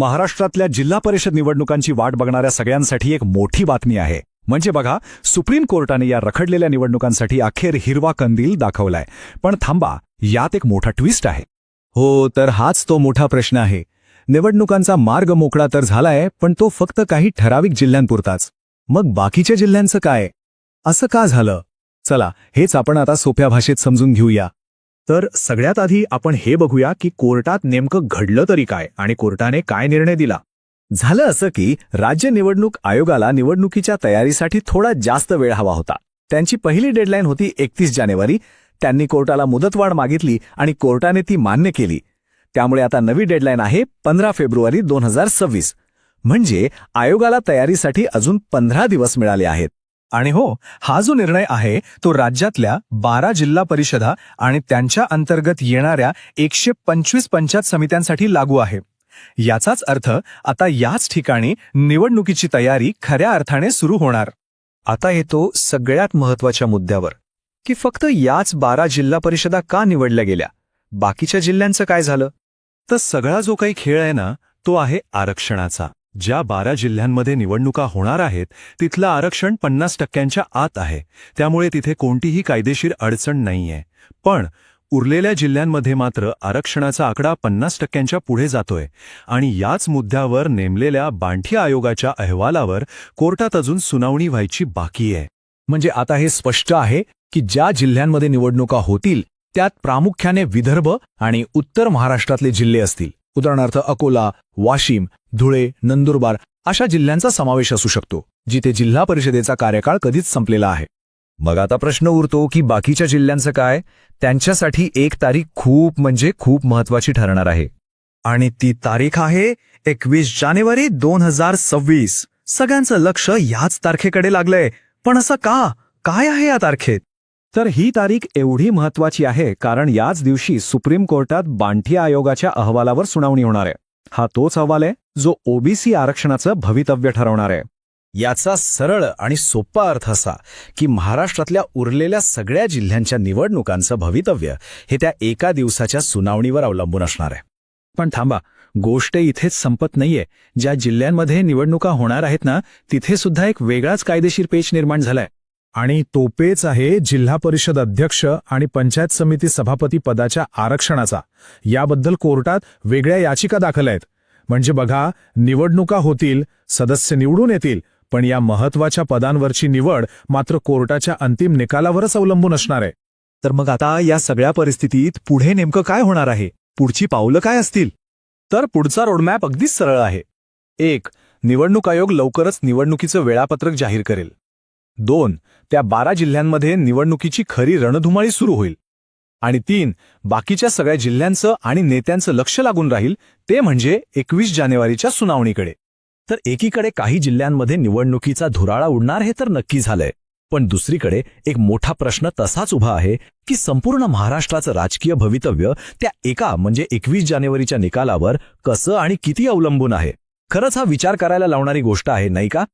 महाराष्ट्रातल्या जिल्हा परिषद निवडणुकांची वाट बघणाऱ्या सगळ्यांसाठी एक मोठी बातमी आहे. म्हणजे बघा, सुप्रीम कोर्टाने या रखडलेल्या निवडणुकांसाठी अखेर हिरवा कंदील दाखवलाय. पण थांबा, यात एक मोठा ट्विस्ट आहे. हो, तर हाच तो मोठा प्रश्न आहे. निवडणुकांचा मार्ग मोकळा तर झालाय, पण तो फक्त काही ठराविक जिल्ह्यांपुरताच. मग बाकीच्या जिल्ह्यांचं काय? असं का झालं? चला, हेच आपण आता सोप्या भाषेत समजून घेऊया. तर सगळ्यात आधी आपण हे बघूया की कोर्टात नेमकं घडलं तरी काय आणि कोर्टाने काय निर्णय दिला. झालं असं की राज्य निवडणूक आयोगाला निवडणुकीच्या तयारीसाठी थोडा जास्त वेळ हवा होता. त्यांची पहिली डेडलाईन होती 31 जानेवारी. त्यांनी कोर्टाला मुदतवाढ मागितली आणि कोर्टाने ती मान्य केली. त्यामुळे आता नवी डेडलाईन आहे 15 फेब्रुवारी 2026. म्हणजे आयोगाला तयारीसाठी अजून 15 दिवस मिळाले आहेत. आणि हो, हा जो निर्णय आहे तो राज्यातल्या 12 जिल्हा परिषदा आणि त्यांच्या अंतर्गत येणाऱ्या 125 पंचायत समित्यांसाठी लागू आहे. याचाच अर्थ आता याच ठिकाणी निवडणुकीची तयारी खऱ्या अर्थाने सुरू होणार. आता येतो सगळ्यात महत्त्वाच्या मुद्द्यावर की फक्त याच 12 जिल्हा परिषदा का निवडल्या गेल्या? बाकीच्या जिल्ह्यांचं काय झालं? तर सगळा जो काही खेळ आहे ना, तो आहे आरक्षणाचा. ज्या 12 जिल्ह्यांमध्ये निवडणुका होणार आहेत तिथलं आरक्षण 50% आत आहे. त्यामुळे तिथे कोणतीही कायदेशीर अडचण नाहीये. पण उरलेल्या जिल्ह्यांमध्ये मात्र आरक्षणाचा आकडा 50% पुढे जातोय. आणि याच मुद्द्यावर नेमलेल्या बांठी आयोगाच्या अहवालावर कोर्टात अजून सुनावणी व्हायची बाकी आहे. म्हणजे आता हे स्पष्ट आहे की ज्या जिल्ह्यांमध्ये निवडणुका होतील त्यात प्रामुख्याने विदर्भ आणि उत्तर महाराष्ट्रातले जिल्हे असतील. उदाहरणार्थ अकोला, वाशिम, धुळे, नंदुरबार अशा जिल्ह्यांचा समावेश असू शकतो, जिथे जिल्हा परिषदेचा कार्यकाळ कधीच संपलेला आहे. मग आता प्रश्न उरतो की बाकीच्या जिल्ह्यांचं काय? त्यांच्यासाठी एक तारीख खूप महत्त्वाची ठरणार आहे. आणि ती तारीख आहे 21 जानेवारी 2026. सगळ्यांचं लक्ष याच तारखेकडे लागलंय. पण असं का? काय आहे या तारखेत? तर ही तारीख एवढी महत्वाची आहे कारण याच दिवशी सुप्रीम कोर्टात बांठी आयोगाच्या अहवालावर सुनावणी होणार आहे. हा तोच अहवाल आहे जो ओबीसी आरक्षणाचं भवितव्य ठरवणार आहे. याचा सरळ आणि सोपा अर्थ असा की महाराष्ट्रातल्या उरलेल्या सगळ्या जिल्ह्यांच्या निवडणुकांचं भवितव्य हे त्या एका दिवसाच्या सुनावणीवर अवलंबून असणार आहे. पण थांबा, गोष्ट इथेच संपत नाहीये. ज्या जिल्ह्यांमध्ये निवडणुका होणार आहेत ना, तिथे सुद्धा एक वेगळाच कायदेशीर पेच निर्माण झालाय. आणि तो पेच आहे जिल्हा परिषद अध्यक्ष आणि पंचायत समिती सभापती पदाच्या आरक्षणाचा. याबद्दल कोर्टात वेगळ्या याचिका दाखल आहेत. म्हणजे बघा, निवडणुका होतील, सदस्य निवडून येतील, पण या महत्त्वाच्या पदांवरची निवड मात्र कोर्टाच्या अंतिम निकालावरच अवलंबून असणार आहे. तर मग आता या सगळ्या परिस्थितीत पुढे नेमकं काय होणार आहे? पुढची पावलं काय असतील? तर पुढचा रोडमॅप अगदीच सरळ आहे. 1. निवडणूक आयोग लवकरच निवडणुकीचं वेळापत्रक जाहीर करेल. 2. त्या 12 जिल्ह्यांमध्ये निवडणुकीची खरी रणधुमाळी सुरू होईल. आणि 3. बाकीच्या सगळ्या जिल्ह्यांचं आणि नेत्यांचं लक्ष लागून राहील, ते म्हणजे 21 जानेवारीच्या सुनावणीकडे. तर एकीकडे काही जिल्ह्यांमध्ये निवडणुकीचा धुराळा उडणार हे तर नक्की झालंय. पण दुसरीकडे एक मोठा प्रश्न तसाच उभा आहे की संपूर्ण महाराष्ट्राचं राजकीय भवितव्य त्या एका म्हणजे 21 जानेवारीच्या निकालावर कसं आणि किती अवलंबून आहे. खरंच हा विचार करायला लावणारी गोष्ट आहे, नाही का?